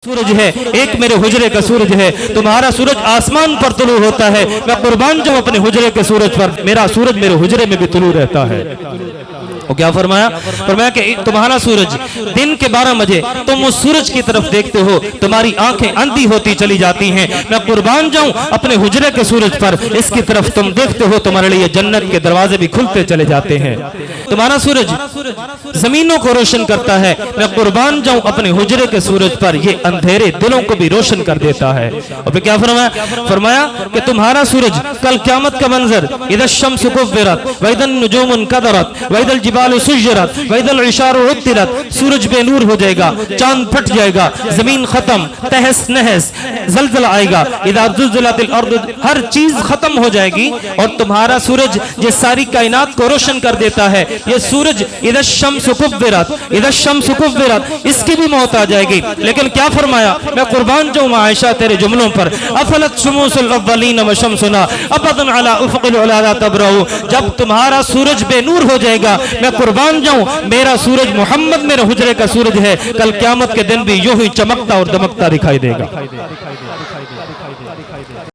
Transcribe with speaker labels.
Speaker 1: सूरज है, एक मेरे हुजरे का सूरज है। तुम्हारा सूरज आसमान पर तुलू होता है, मैं कुर्बान जाऊं अपने हुजरे के सूरज पर, मेरा सूरज मेरे हुजरे में भी तुलू रहता है। और क्या फरमाया? फरमाया कि तुम्हारा सूरज दिन के 12 बजे तुम उस सूरज की तरफ देखते हो, तुम्हारी आंखें अंधी होती चली जाती हैं। मैं कुर्बान जाऊं अपने हुजरे के सूरज पर, इसकी तरफ तुम देखते हो, तुम्हारे लिए जन्नत के दरवाजे भी खुलते चले जाते हैं। तुम्हारा सूरज जमीनों को रोशन करता है, मैं कुर्बान जाऊं अपने हुजरे के सूरज पर, ये अंधेरे दिलों को भी रोशन कर देता है। और फिर क्या फरमाया? फरमाया कि तुम्हारा सूरज कल क़यामत का मंजर, इदश शम्सु कुव्विरत व इदन नुजूमुन कदरत व इदल जिबालु सुज्जिरत व इदल इशारु उत्तिरत, सूरज बेनूर हो जाएगा, चांद फट जाएगा, जमीन खत्म, तहस नहस, जलजला आएगा, इदा जुलजिलतिल अर्द, हर चीज खत्म हो जाएगी। और तुम्हारा सूरज ये सारी कायनात को रोशन कर देता है। ये सूरज इदश शम्सु कुव्विरत, इदश शम्सु कुव्विरत, इसकी भी मौत आ जाएगी। लेकिन क्या फरमाया? मैं कुर्बान जाऊं आयशा तेरे जुमलों पर, अफलत शुमूसुल अव्वलीन व शम्सुना अबदन अला उफ़क़िल उला तबरऊ, जब तुम्हारा सूरज बेनूर हो जाएगा, मैं कुर्बान जाऊं मेरा सूरज मोहम्मद मेरे हुजरे का सूरज है, कल क़यामत के दिन भी यूं ही चमकता और दमकता दिखाई देगा।